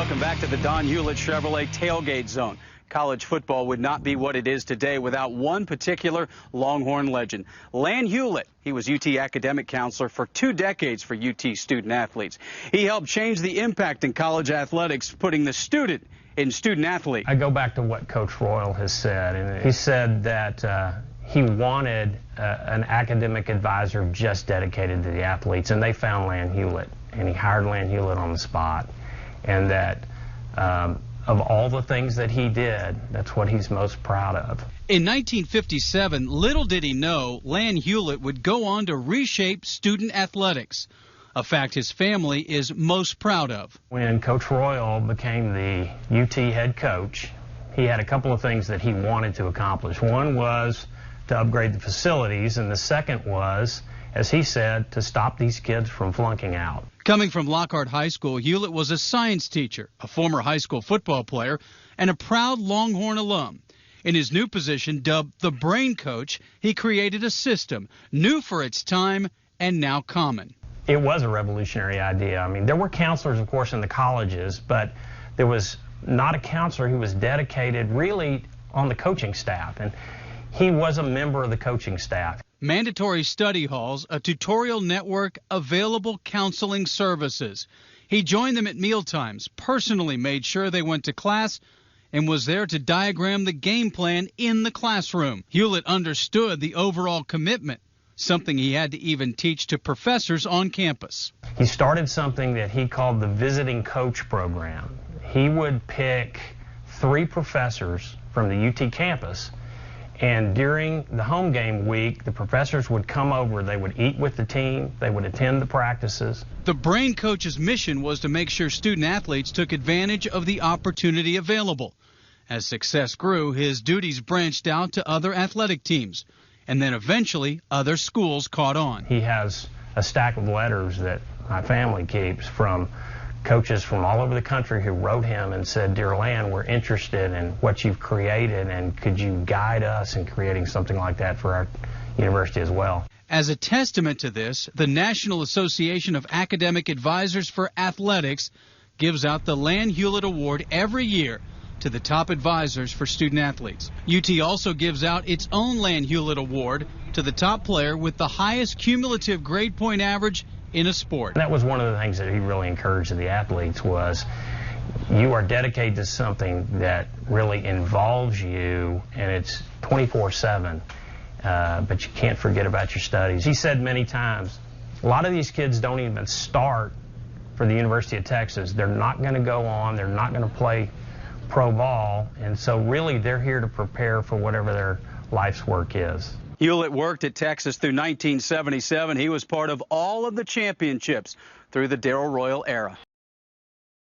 Welcome back to the Don Hewlett Chevrolet Tailgate Zone. College football would not be what it is today without one particular Longhorn legend. Lan Hewlett. He was UT academic counselor for 2 decades for UT student athletes. He helped change the impact in college athletics, putting the student in student athlete. I go back to what Coach Royal has said, and he said that he wanted an academic advisor just dedicated to the athletes, and they found Lan Hewlett, and he hired Lan Hewlett on the spot, and that of all the things that he did, that's what he's most proud of. In 1957, little did he know Lan Hewlett would go on to reshape student athletics, a fact his family is most proud of. When Coach Royal became the UT head coach, he had a couple of things that he wanted to accomplish. One was to upgrade the facilities, and the second was, as he said, to stop these kids from flunking out. Coming from Lockhart High School, Hewlett was a science teacher, a former high school football player, and a proud Longhorn alum. In his new position, dubbed the brain coach, he created a system new for its time and now common. It was a revolutionary idea. I mean, there were counselors, of course, in the colleges, but there was not a counselor who was dedicated really on the coaching staff, and he was a member of the coaching staff. Mandatory study halls, a tutorial network, available counseling services. He joined them at mealtimes, personally made sure they went to class, and was there to diagram the game plan in the classroom. Hewlett understood the overall commitment, something he had to even teach to professors on campus. He started something that he called the visiting coach program. He would pick 3 professors from the UT campus, and during the home game week, the professors would come over, they would eat with the team, they would attend the practices. The brain coach's mission was to make sure student athletes took advantage of the opportunity available. As success grew, his duties branched out to other athletic teams, and then eventually other schools caught on. He has a stack of letters that my family keeps from coaches from all over the country who wrote him and said, "Dear Lan, we're interested in what you've created, and could you guide us in creating something like that for our university as well?" As a testament to this, the National Association of Academic Advisors for Athletics gives out the Lan Hewlett Award every year to the top advisors for student athletes. UT also gives out its own Lan Hewlett Award to the top player with the highest cumulative grade point average in a sport. That was one of the things that he really encouraged the athletes was, you are dedicated to something that really involves you, and it's 24/7, but you can't forget about your studies. He said many times, a lot of these kids don't even start for the University of Texas. They're not going to go on, they're not going to play pro ball, and so really they're here to prepare for whatever their life's work is. Hewlett worked at Texas through 1977. He was part of all of the championships through the Darrell Royal era.